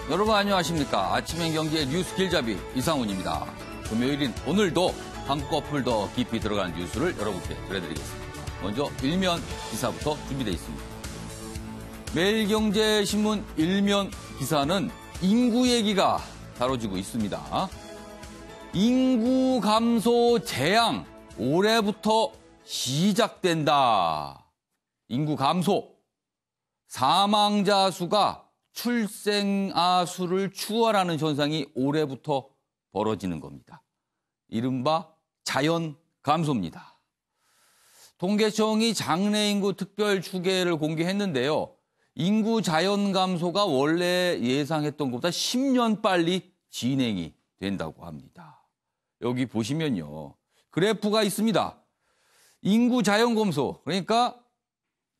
여러분 안녕하십니까. 아침엔 경제 뉴스 길잡이 이상훈입니다. 금요일인 오늘도 한꺼풀 더 깊이 들어간 뉴스를 여러분께 전해드리겠습니다. 먼저 일면 기사부터 준비되어 있습니다. 매일경제신문 일면 기사는 인구 얘기가 다뤄지고 있습니다. 인구 감소 재앙 올해부터 시작된다. 인구 감소. 사망자 수가 출생아 수를 추월하는 현상이 올해부터 벌어지는 겁니다. 이른바 자연 감소입니다. 통계청이 장래 인구 특별 추계를 공개했는데요. 인구 자연 감소가 원래 예상했던 것보다 10년 빨리 진행이 된다고 합니다. 여기 보시면요. 그래프가 있습니다. 인구 자연 감소, 그러니까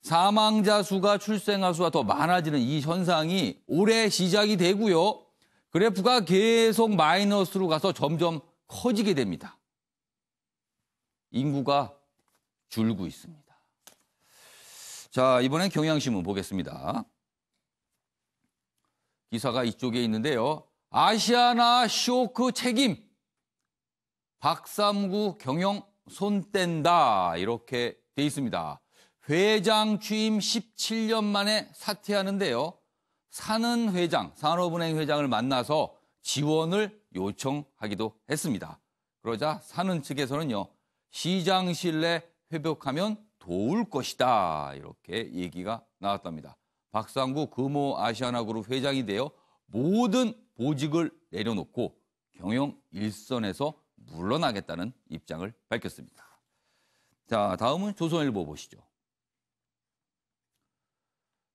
사망자 수가 출생아 수가 더 많아지는 이 현상이 올해 시작이 되고요. 그래프가 계속 마이너스로 가서 점점 커지게 됩니다. 인구가 줄고 있습니다. 자, 이번엔 경향신문 보겠습니다. 기사가 이쪽에 있는데요. 아시아나 쇼크 책임. 박삼구 경영 손 뗀다. 이렇게 돼 있습니다. 회장 취임 17년 만에 사퇴하는데요. 사는 회장, 산업은행 회장을 만나서 지원을 요청하기도 했습니다. 그러자 사는 측에서는요. 시장 신뢰 회복하면 도울 것이다. 이렇게 얘기가 나왔답니다. 박상구 금호 아시아나그룹 회장이 되어 모든 보직을 내려놓고 경영 일선에서 물러나겠다는 입장을 밝혔습니다. 자, 다음은 조선일보 보시죠.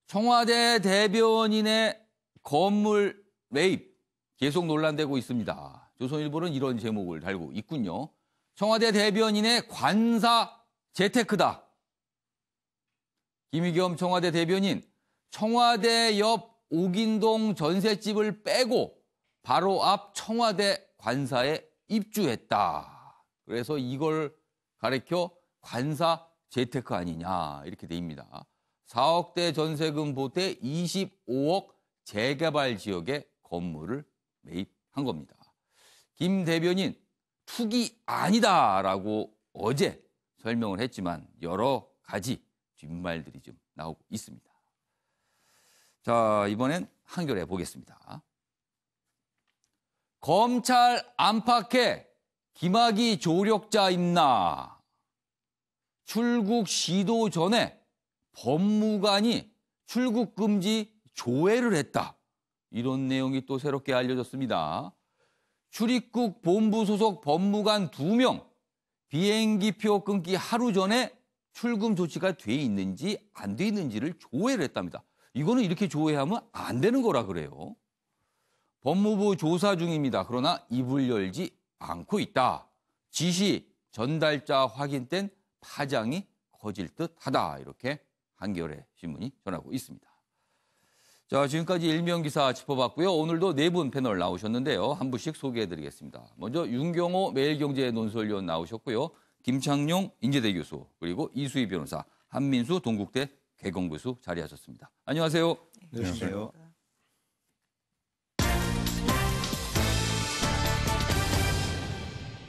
청와대 대변인의 건물 매입 계속 논란되고 있습니다. 조선일보는 이런 제목을 달고 있군요. 청와대 대변인의 관사 재테크다. 김의겸 청와대 대변인, 청와대 옆 옥인동 전셋집을 빼고 바로 앞 청와대 관사에 입주했다. 그래서 이걸 가리켜 관사 재테크 아니냐 이렇게 됩니다. 4억대 전세금 보태 25억 재개발 지역의 건물을 매입한 겁니다. 김 대변인 투기 아니다라고 어제 설명을 했지만 여러 가지 뒷말들이 좀 나오고 있습니다. 자, 이번엔 한겨레 보겠습니다. 검찰 안팎에 김학의 조력자 있나. 출국 시도 전에 법무관이 출국 금지 조회를 했다. 이런 내용이 또 새롭게 알려졌습니다. 출입국 본부 소속 법무관 2명 비행기표 끊기 하루 전에 출금 조치가 돼 있는지 안 돼 있는지를 조회를 했답니다. 이거는 이렇게 조회하면 안 되는 거라 그래요. 법무부 조사 중입니다. 그러나 입을 열지 않고 있다. 지시 전달자 확인된 파장이 커질 듯하다. 이렇게 한겨레 신문이 전하고 있습니다. 자, 지금까지 일면 기사 짚어봤고요. 오늘도 네 분 패널 나오셨는데요. 한 분씩 소개해드리겠습니다. 먼저 윤경호 매일경제 논설위원 나오셨고요. 김창룡 인제대 교수, 그리고 이수희 변호사, 한민수 동국대 개공교수 자리하셨습니다. 안녕하세요. 네, 안녕하세요.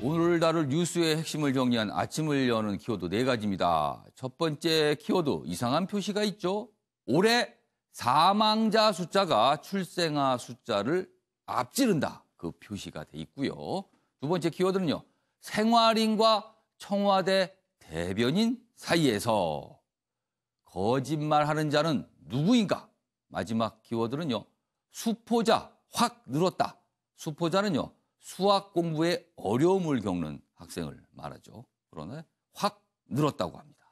오늘 다룰 뉴스의 핵심을 정리한 아침을 여는 키워드 4가지입니다. 첫 번째 키워드, 이상한 표시가 있죠. 올해 사망자 숫자가 출생아 숫자를 앞지른다. 그 표시가 돼 있고요. 두 번째 키워드는요. 생활인과 청와대 대변인 사이에서 거짓말하는 자는 누구인가? 마지막 키워드는요. 수포자 확 늘었다. 수포자는요. 수학 공부에 어려움을 겪는 학생을 말하죠. 그러나 확 늘었다고 합니다.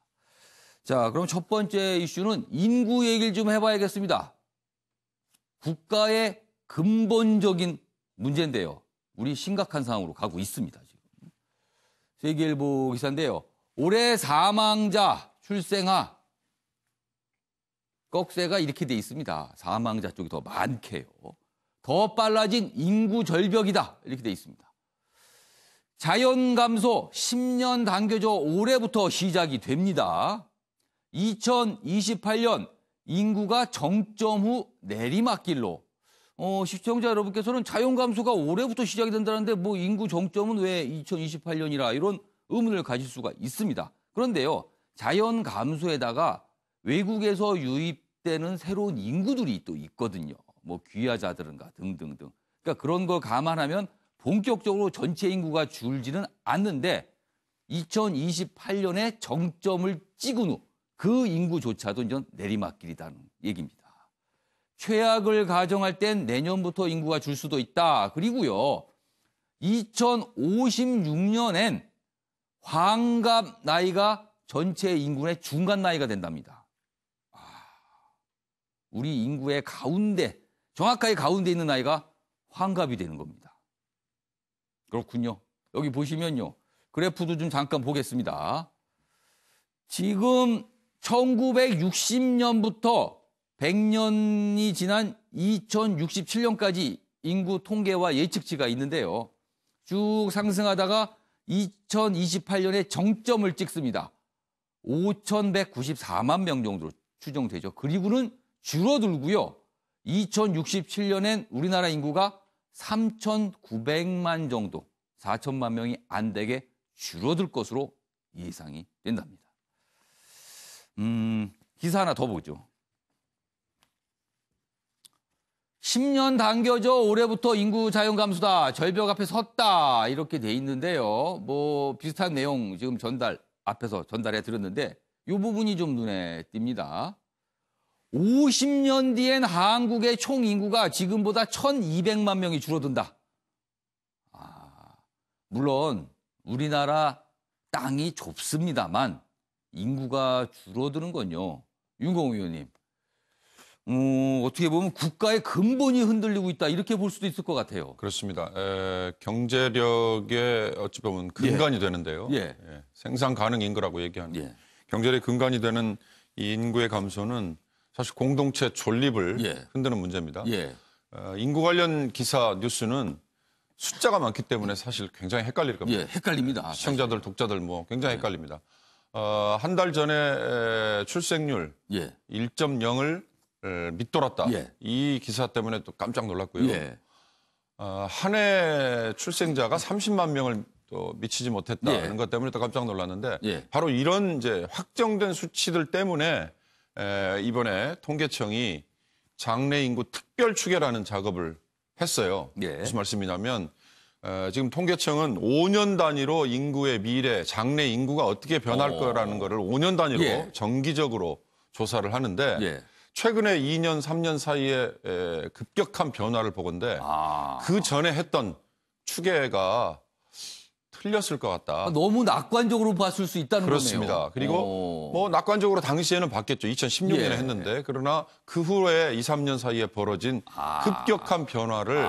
자, 그럼 첫 번째 이슈는 인구 얘기를 좀 해봐야겠습니다. 국가의 근본적인 문제인데요. 우리 심각한 상황으로 가고 있습니다. 지금. 세계일보 기사인데요. 올해 사망자 출생아 꺽쇠가 이렇게 돼 있습니다. 사망자 쪽이 더 많게요. 더 빨라진 인구 절벽이다. 이렇게 돼 있습니다. 자연 감소 10년 당겨져 올해부터 시작이 됩니다. 2028년 인구가 정점 후 내리막길로 시청자 여러분께서는 자연 감소가 올해부터 시작이 된다는데 뭐 인구 정점은 왜 2028년이라 이런 의문을 가질 수가 있습니다. 그런데요. 자연 감소에다가 외국에서 유입되는 새로운 인구들이 또 있거든요. 뭐 귀화자들인가 등등등. 그러니까 그런 걸 감안하면 본격적으로 전체 인구가 줄지는 않는데 2028년에 정점을 찍은 후 그 인구조차도 이제 내리막길이라는 얘기입니다. 최악을 가정할 땐 내년부터 인구가 줄 수도 있다. 그리고요. 2056년엔 환갑 나이가 전체 인구의 중간 나이가 된답니다. 우리 인구의 가운데, 정확하게 가운데 있는 나이가 환갑이 되는 겁니다. 그렇군요. 여기 보시면요. 그래프도 좀 잠깐 보겠습니다. 지금 1960년부터 100년이 지난 2067년까지 인구 통계와 예측치가 있는데요. 쭉 상승하다가 2028년에 정점을 찍습니다. 5,194만 명 정도로 추정되죠. 그리고는 줄어들고요. 2067년엔 우리나라 인구가 3,900만 정도, 4천만 명이 안 되게 줄어들 것으로 예상이 된답니다. 기사 하나 더 보죠. 10년 당겨져 올해부터 인구 자연 감소다. 절벽 앞에 섰다. 이렇게 돼 있는데요. 뭐 비슷한 내용 지금 앞에서 전달해 드렸는데 이 부분이 좀 눈에 띕니다. 50년 뒤엔 한국의 총 인구가 지금보다 1,200만 명이 줄어든다. 물론 우리나라 땅이 좁습니다만 인구가 줄어드는 건요. 윤공우 의원님. 어떻게 보면 국가의 근본이 흔들리고 있다. 이렇게 볼 수도 있을 것 같아요. 그렇습니다. 경제력의 어찌 보면 근간이 되는데요. 생산 가능 인구라고 얘기하는 경제력의 근간이 되는 이 인구의 감소는 사실 공동체 존립을 흔드는 문제입니다. 인구 관련 기사 뉴스는 숫자가 많기 때문에 사실 굉장히 헷갈릴 겁니다. 헷갈립니다. 시청자들, 독자들 뭐 굉장히 헷갈립니다. 한 달 전에 출생률 1.0을 밑돌았다. 이 기사 때문에 또 깜짝 놀랐고요. 한 해 출생자가 30만 명을 또 미치지 못했다는 것 때문에 또 깜짝 놀랐는데 바로 이런 이제 확정된 수치들 때문에 이번에 통계청이 장래 인구 특별 추계라는 작업을 했어요. 무슨 말씀이냐면 지금 통계청은 5년 단위로 인구의 미래, 장래 인구가 어떻게 변할 거라는 거를 5년 단위로 정기적으로 조사를 하는데 최근에 2년, 3년 사이에 급격한 변화를 보건데 그 전에 했던 추계가 틀렸을 것 같다. 너무 낙관적으로 봤을 수 있다는 그렇습니다. 거네요. 그리고 뭐 낙관적으로 당시에는 봤겠죠. 2016년에 했는데 그러나 그 후에 2, 3년 사이에 벌어진 급격한 변화를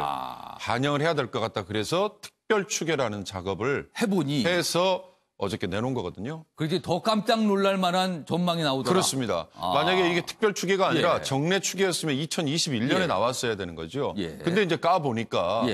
반영을 해야 될 것 같다. 그래서 특별 추계라는 작업을 해서 어저께 내놓은 거거든요. 그렇게 더 깜짝 놀랄 만한 전망이 나오더라. 그렇습니다. 만약에 이게 특별 추계가 아니라 정례 추계였으면 2021년에 나왔어야 되는 거죠. 근데 이제 까보니까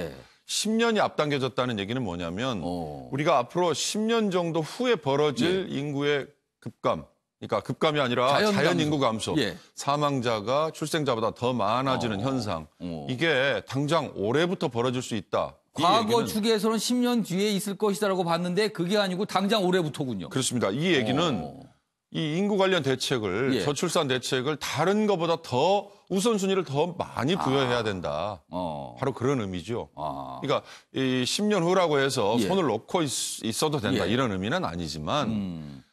10년이 앞당겨졌다는 얘기는 뭐냐면 우리가 앞으로 10년 정도 후에 벌어질 인구의 급감, 그러니까 급감이 아니라 자연 인구 감소, 사망자가 출생자보다 더 많아지는 현상, 이게 당장 올해부터 벌어질 수 있다. 과거 추계에서는 10년 뒤에 있을 것이다라고 봤는데 그게 아니고 당장 올해부터군요. 그렇습니다. 이 얘기는 이 인구 관련 대책을 저출산 대책을 다른 것보다 더 우선순위를 더 많이 부여해야 된다. 바로 그런 의미죠. 그러니까 이 10년 후라고 해서 손을 놓고 있어도 된다. 이런 의미는 아니지만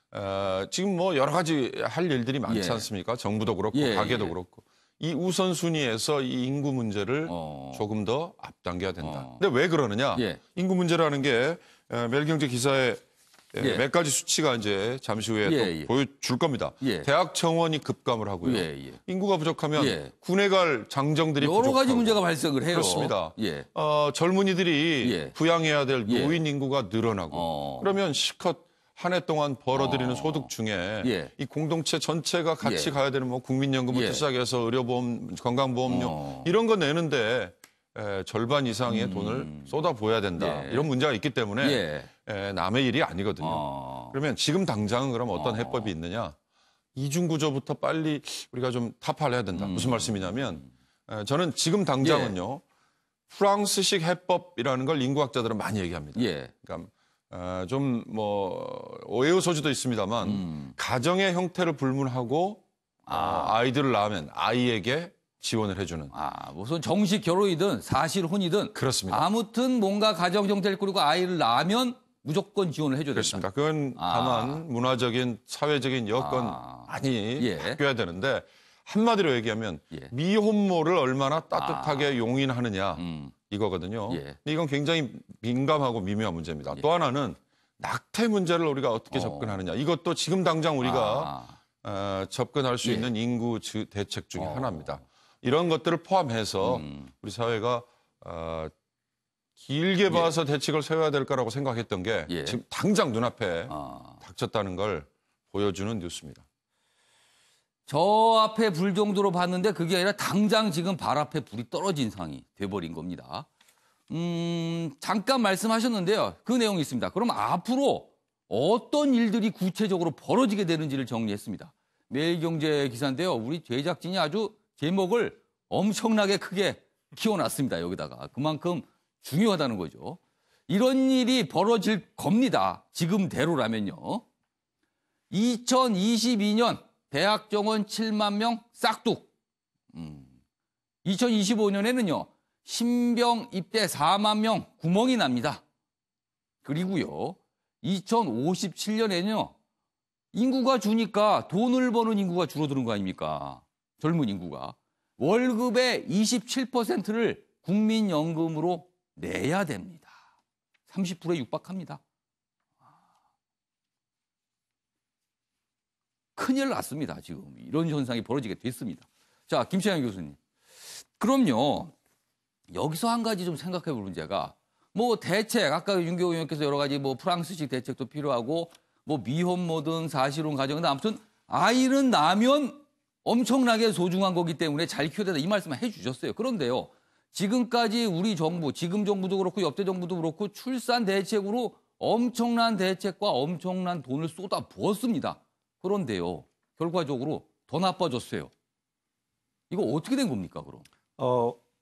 지금 뭐 여러 가지 할 일들이 많지 않습니까? 정부도 그렇고 가계도 그렇고. 이 우선순위에서 이 인구 문제를 조금 더 앞당겨야 된다. 근데 왜 그러느냐? 인구 문제라는 게 매일경제 기사에 몇 가지 수치가 이제 잠시 후에 또 보여줄 겁니다. 대학 정원이 급감을 하고요. 인구가 부족하면 군에 갈 장정들이 여러 가지 문제가 발생을 해요. 그렇습니다. 젊은이들이 부양해야 될 노인 인구가 늘어나고 그러면 실컷 한 해 동안 벌어들이는 소득 중에 이 공동체 전체가 같이 가야 되는 뭐 국민연금부터 시작해서 의료보험, 건강보험료 이런 거 내는데 절반 이상의 돈을 쏟아부어야 된다. 이런 문제가 있기 때문에 남의 일이 아니거든요. 그러면 지금 당장은 그럼 어떤 해법이 있느냐? 이중구조부터 빨리 우리가 좀 타파를 해야 된다. 무슨 말씀이냐면 저는 지금 당장은요. 프랑스식 해법이라는 걸 인구학자들은 많이 얘기합니다. 그러니까 좀 뭐 오해의 소지도 있습니다만 가정의 형태를 불문하고 아이들을 낳으면 아이에게 지원을 해주는. 무슨 정식 결혼이든 사실 혼이든 그렇습니다. 아무튼 뭔가 가정 형태를 꾸리고 아이를 낳으면 무조건 지원을 해줘야 된다. 그렇습니다. 그건 다만 문화적인 사회적인 여건 많이 바뀌어야 되는데 한마디로 얘기하면 미혼모를 얼마나 따뜻하게 용인하느냐 이거거든요. 근데 이건 굉장히 민감하고 미묘한 문제입니다. 또 하나는 낙태 문제를 우리가 어떻게 접근하느냐. 이것도 지금 당장 우리가 접근할 수 있는 인구 대책 중에 하나입니다. 이런 것들을 포함해서 우리 사회가 길게 봐서 대책을 세워야 될 거라고 생각했던 게 지금 당장 눈앞에 닥쳤다는 걸 보여주는 뉴스입니다. 저 앞에 불 정도로 봤는데 그게 아니라 당장 지금 발 앞에 불이 떨어진 상황이 돼버린 겁니다. 잠깐 말씀하셨는데요. 그 내용이 있습니다. 그럼 앞으로 어떤 일들이 구체적으로 벌어지게 되는지를 정리했습니다. 매일경제 기사인데요. 우리 제작진이 아주 제목을 엄청나게 크게 키워놨습니다. 여기다가. 그만큼 중요하다는 거죠. 이런 일이 벌어질 겁니다. 지금대로라면요. 2022년 대학 정원 7만 명 싹둑. 2025년에는요. 신병 입대 4만 명 구멍이 납니다. 그리고요. 2057년에는요. 인구가 주니까 돈을 버는 인구가 줄어드는 거 아닙니까? 젊은 인구가. 월급의 27%를 국민연금으로 내야 됩니다. 30%에 육박합니다. 큰일 났습니다. 지금 이런 현상이 벌어지게 됐습니다. 자, 김채영 교수님. 그럼요. 여기서 한 가지 좀 생각해 볼 문제가 뭐 대책, 아까 윤교우 의원께서 여러 가지 뭐 프랑스식 대책도 필요하고 뭐 미혼모든 사실혼 가정인데 아무튼 아이는 낳으면 엄청나게 소중한 거기 때문에 잘 키워야 된다 이 말씀을 해 주셨어요. 그런데요. 지금까지 우리 정부, 지금 정부도 그렇고 역대 정부도 그렇고 출산 대책으로 엄청난 대책과 엄청난 돈을 쏟아 부었습니다. 그런데요. 결과적으로 더 나빠졌어요. 이거 어떻게 된 겁니까, 그럼?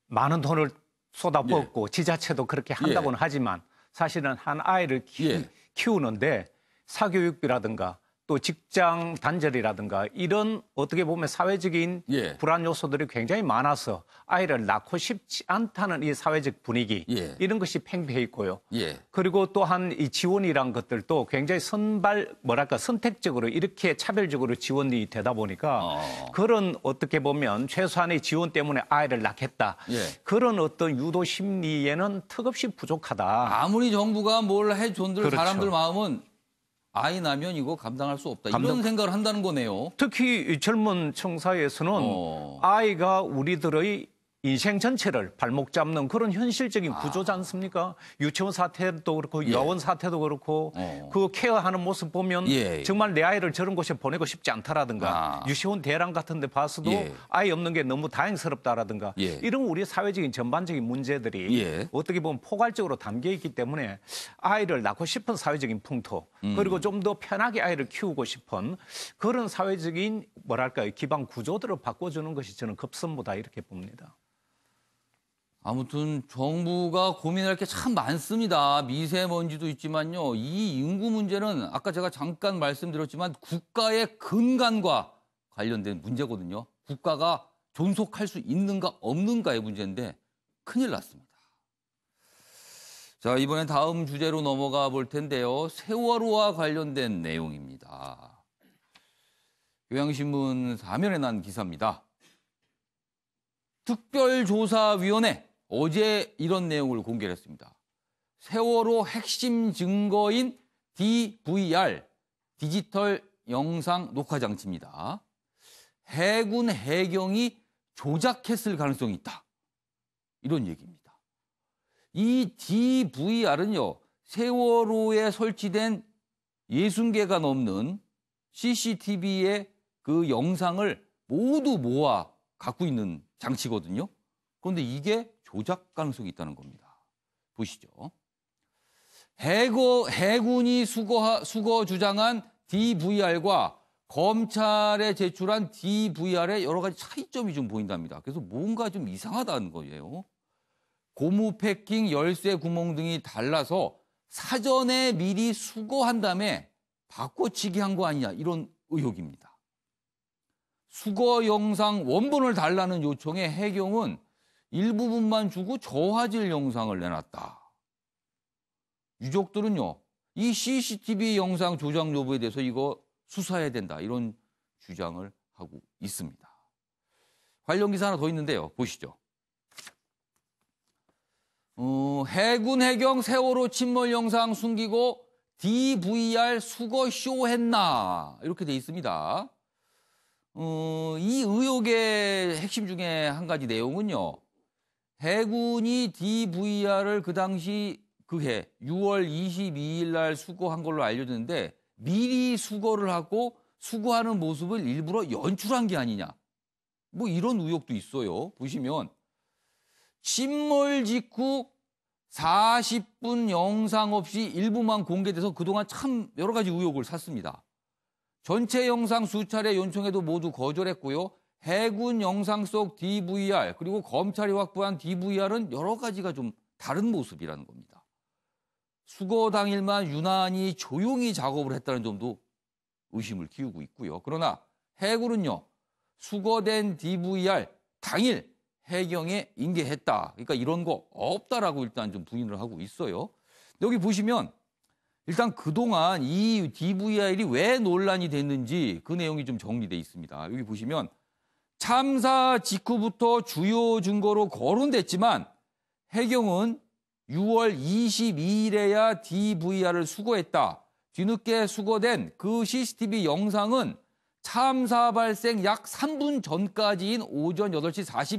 많은 돈을 쏟아붓고 지자체도 그렇게 한다고는 하지만 사실은 한 아이를 키우는데 사교육비라든가 또 직장 단절이라든가 이런 어떻게 보면 사회적인 불안 요소들이 굉장히 많아서 아이를 낳고 싶지 않다는 이 사회적 분위기 이런 것이 팽배해 있고요. 그리고 또한 이 지원이란 것들도 굉장히 선택적으로 이렇게 차별적으로 지원이 되다 보니까 그런 어떻게 보면 최소한의 지원 때문에 아이를 낳겠다. 그런 어떤 유도 심리에는 턱없이 부족하다. 아무리 정부가 뭘 해준들 사람들 마음은 아이 낳으면 이거 감당할 수 없다. 이런 생각을 한다는 거네요. 특히 젊은 층 사이에서는 아이가 우리들의 인생 전체를 발목 잡는 그런 현실적인 구조지 않습니까? 유치원 사태도 그렇고 여원 사태도 그렇고 그 케어하는 모습 보면 정말 내 아이를 저런 곳에 보내고 싶지 않다라든가 유치원 대란 같은 데 봐서도 아이 없는 게 너무 다행스럽다라든가 이런 우리 사회적인 전반적인 문제들이 어떻게 보면 포괄적으로 담겨 있기 때문에 아이를 낳고 싶은 사회적인 풍토 그리고 좀 더 편하게 아이를 키우고 싶은 그런 사회적인 뭐랄까요 기반 구조들을 바꿔주는 것이 저는 급선무다 이렇게 봅니다. 아무튼 정부가 고민할 게 참 많습니다. 미세먼지도 있지만요. 이 인구 문제는 아까 제가 잠깐 말씀드렸지만 국가의 근간과 관련된 문제거든요. 국가가 존속할 수 있는가 없는가의 문제인데 큰일 났습니다. 자, 이번엔 다음 주제로 넘어가 볼 텐데요. 세월호와 관련된 내용입니다. 경향신문 4면에 난 기사입니다. 특별조사위원회 어제 이런 내용을 공개를 했습니다. 세월호 핵심 증거인 DVR, 디지털 영상 녹화 장치입니다. 해군 해경이 조작했을 가능성이 있다. 이런 얘기입니다. 이 DVR은요. 세월호에 설치된 60개가 넘는 CCTV의 그 영상을 모두 모아 갖고 있는 장치거든요. 그런데 이게 조작 가능성이 있다는 겁니다. 보시죠. 해군이 수거 주장한 DVR과 검찰에 제출한 DVR에 여러 가지 차이점이 좀 보인답니다. 그래서 뭔가 좀 이상하다는 거예요. 고무 패킹, 열쇠 구멍 등이 달라서 사전에 미리 수거한 다음에 바꿔치기 한 거 아니냐, 이런 의혹입니다. 수거 영상 원본을 달라는 요청에 해경은 일부분만 주고 저화질 영상을 내놨다. 유족들은요, 이 CCTV 영상 조작 여부에 대해서 이거 수사해야 된다, 이런 주장을 하고 있습니다. 관련 기사 하나 더 있는데요. 보시죠. 해군 해경 세월호 침몰 영상 숨기고 DVR 수거 쇼 했나, 이렇게 돼 있습니다. 이 의혹의 핵심 중에 한 가지 내용은요, 해군이 DVR을 그 당시 그해 6월 22일 날 수거한 걸로 알려졌는데 미리 수거를 하고 수거하는 모습을 일부러 연출한 게 아니냐, 뭐 이런 의혹도 있어요. 보시면 침몰 직후 40분 영상 없이 일부만 공개돼서 그동안 참 여러 가지 의혹을 샀습니다. 전체 영상 수차례 요청해도 모두 거절했고요. 해군 영상 속 DVR 그리고 검찰이 확보한 DVR은 여러 가지가 좀 다른 모습이라는 겁니다. 수거 당일만 유난히 조용히 작업을 했다는 점도 의심을 키우고 있고요. 그러나 해군은요, 수거된 DVR 당일 해경에 인계했다. 그러니까 이런 거 없다라고 일단 좀 부인을 하고 있어요. 여기 보시면 일단 그동안 이 DVR이 왜 논란이 됐는지 그 내용이 좀 정리되어 있습니다. 여기 보시면 참사 직후부터 주요 증거로 거론됐지만 해경은 6월 22일에야 DVR을 수거했다. 뒤늦게 수거된 그 CCTV 영상은 참사 발생 약 3분 전까지인 오전 8시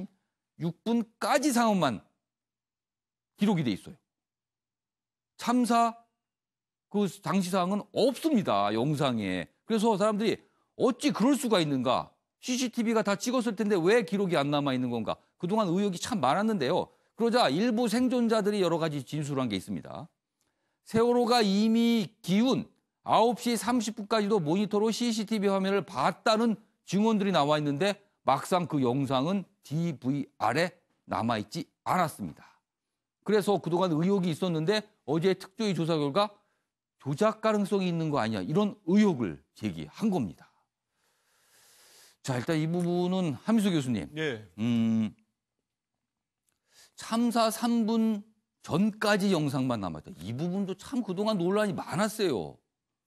46분까지 상황만 기록이 돼 있어요. 참사 그 당시 상황은 없습니다, 영상에. 그래서 사람들이 어찌 그럴 수가 있는가? CCTV가 다 찍었을 텐데 왜 기록이 안 남아 있는 건가? 그동안 의혹이 참 많았는데요. 그러자 일부 생존자들이 여러 가지 진술한 게 있습니다. 세월호가 이미 기운 9시 30분까지도 모니터로 CCTV 화면을 봤다는 증언들이 나와 있는데 막상 그 영상은 DVR에 남아있지 않았습니다. 그래서 그동안 의혹이 있었는데 어제 특조위 조사 결과 조작 가능성이 있는 거 아니냐, 이런 의혹을 제기한 겁니다. 자, 일단 이 부분은 함수 교수님. 예. 참사 3분 전까지 영상만 남았다. 이 부분도 참 그동안 논란이 많았어요.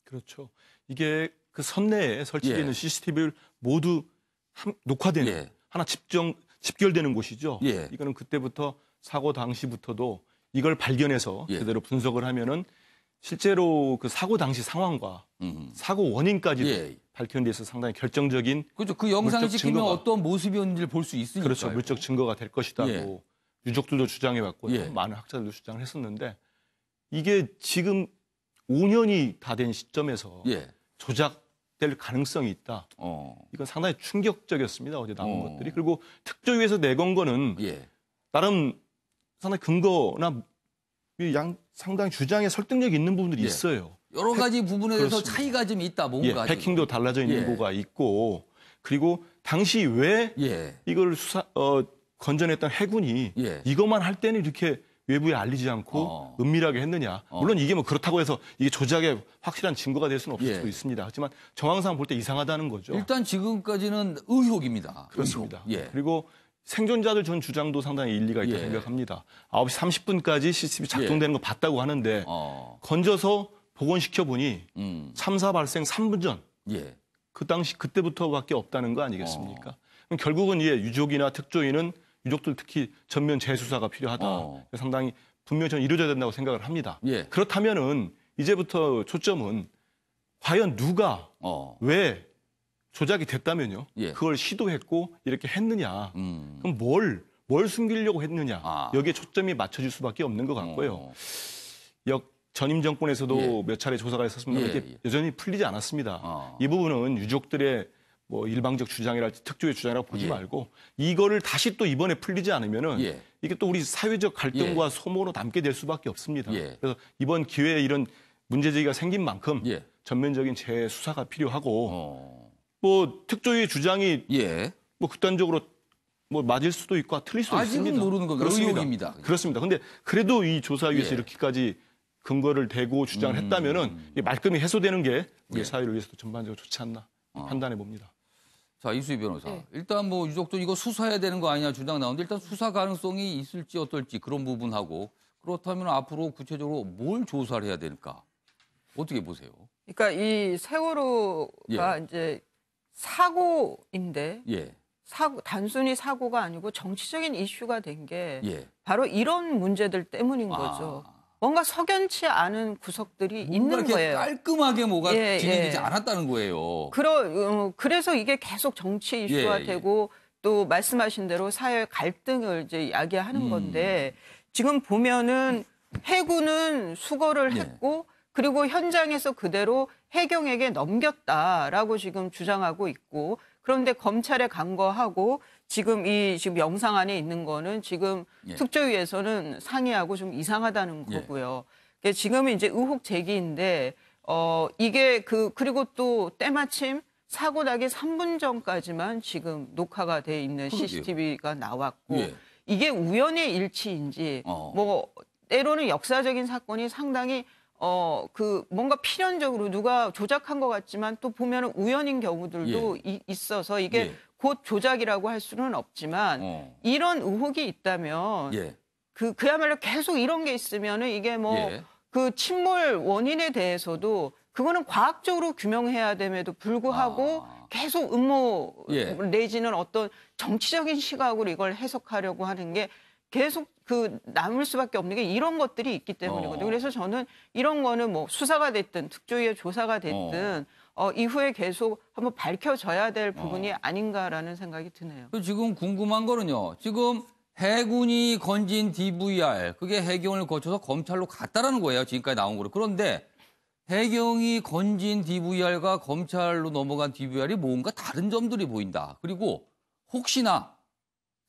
그렇죠. 이게 그 선내에 설치되어 있는 CCTV를 모두 녹화되는 하나 집결되는 곳이죠. 이거는 그때부터 사고 당시부터도 이걸 발견해서 제대로 분석을 하면은 실제로 그 사고 당시 상황과 사고 원인까지도 밝히는 데서 상당히 결정적인, 그렇죠. 그 영상을 찍히면 어떤 모습이었는지를 볼 수 있으니까. 그렇죠. 물적 증거가 될 것이다고 유족들도 주장해왔고 많은 학자들도 주장을 했었는데, 이게 지금 5년이 다 된 시점에서 조작될 가능성이 있다. 이건 상당히 충격적이었습니다, 어제 나온 것들이. 그리고 특조위에서 내건 거는 나름 상당히 근거나 상당히 주장에 설득력이 있는 부분들이 있어요. 여러 가지 부분에 대해서 차이가 좀 있다, 뭔가. 패킹도 달라져 있는 거가 있고, 그리고 당시 왜 이걸 건전했던 해군이 이것만 할 때는 이렇게 외부에 알리지 않고 은밀하게 했느냐. 물론 이게 뭐 그렇다고 해서 이게 조작의 확실한 증거가 될 수는 없을 수도 있습니다. 하지만 정황상 볼 때 이상하다는 거죠. 일단 지금까지는 의혹입니다. 그렇습니다. 의혹. 그리고 생존자들 전 주장도 상당히 일리가 있다고 생각합니다. 9시 30분까지 CCTV 작동되는 거 봤다고 하는데 건져서 복원시켜 보니 참사 발생 3분 전 그 당시 그때부터밖에 없다는 거 아니겠습니까? 그럼 결국은 유족이나 특조위는 유족들 특히 전면 재수사가 필요하다. 상당히 분명히 저는 이루어져야 된다고 생각을 합니다. 그렇다면은 이제부터 초점은 과연 누가 왜 조작이 됐다면요. 그걸 시도했고 이렇게 했느냐. 그럼 뭘 숨기려고 했느냐. 여기에 초점이 맞춰질 수밖에 없는 것 같고요. 전임 정권에서도 몇 차례 조사가 있었습니다. 이게 여전히 풀리지 않았습니다. 이 부분은 유족들의 뭐 일방적 주장이랄지 특조의 주장이라고 보지 말고 이거를 다시 또 이번에 풀리지 않으면은 이게 또 우리 사회적 갈등과 소모로 남게 될 수밖에 없습니다. 그래서 이번 기회에 이런 문제 제기가 생긴 만큼 전면적인 재수사가 필요하고 뭐 특조위의 주장이 예. 뭐 극단적으로 뭐 맞을 수도 있고 틀릴 수도 아직은 있습니다. 모르는 거고 의혹입니다. 그렇습니다. 근데 그래도 이 조사위에서 이렇게까지 근거를 대고 주장을 했다면은 말끔히 해소되는 게 우리 사회를 위해서도 전반적으로 좋지 않나 판단해 봅니다. 자, 이수희 변호사. 일단 뭐 유족도 이거 수사해야 되는 거 아니냐 주장 나오는데 일단 수사 가능성이 있을지 어떨지 그런 부분하고 그렇다면 앞으로 구체적으로 뭘 조사를 해야 될까? 어떻게 보세요? 그러니까 이 세월호가 이제 사고인데 단순히 사고가 아니고 정치적인 이슈가 된 게 바로 이런 문제들 때문인 거죠. 뭔가 석연치 않은 구석들이 있는 거예요. 깔끔하게 뭐가 진행되지 않았다는 거예요. 그래서 이게 계속 정치 이슈화 되고 또 말씀하신 대로 사회 갈등을 이제 야기하는 건데 지금 보면은 해군은 수거를 했고 그리고 현장에서 그대로 해경에게 넘겼다라고 지금 주장하고 있고 그런데 검찰에 간거하고 지금 영상 안에 있는 거는 지금 특조위에서는 상의하고 좀 이상하다는 거고요. 지금은 이제 의혹 제기인데 이게 그리고 또 때마침 사고 나기 3분 전까지만 지금 녹화가 돼 있는 CCTV가 나왔고 이게 우연의 일치인지 뭐 때로는 역사적인 사건이 상당히 뭔가 필연적으로 누가 조작한 것 같지만 또 보면은 우연인 경우들도 있어서 이게 곧 조작이라고 할 수는 없지만 이런 의혹이 있다면 그야말로 계속 이런 게 있으면은 이게 그 침몰 원인에 대해서도 그거는 과학적으로 규명해야 됨에도 불구하고 계속 음모 내지는 어떤 정치적인 시각으로 이걸 해석하려고 하는 게 계속 남을 수밖에 없는 게 이런 것들이 있기 때문이거든요. 그래서 저는 이런 거는 뭐 수사가 됐든 특조위의 조사가 됐든 이후에 계속 한번 밝혀져야 될 부분이 아닌가라는 생각이 드네요. 지금 궁금한 거는요. 지금 해군이 건진 DVR 그게 해경을 거쳐서 검찰로 갔다라는 거예요. 지금까지 나온 거로. 그런데 해경이 건진 DVR과 검찰로 넘어간 DVR이 뭔가 다른 점들이 보인다. 그리고 혹시나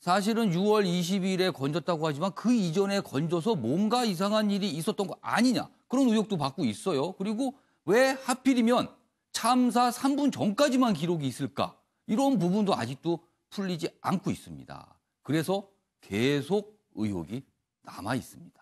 사실은 6월 20일에 건졌다고 하지만 그 이전에 건져서 뭔가 이상한 일이 있었던 거 아니냐. 그런 의혹도 받고 있어요. 그리고 왜 하필이면 참사 3분 전까지만 기록이 있을까. 이런 부분도 아직도 풀리지 않고 있습니다. 그래서 계속 의혹이 남아 있습니다.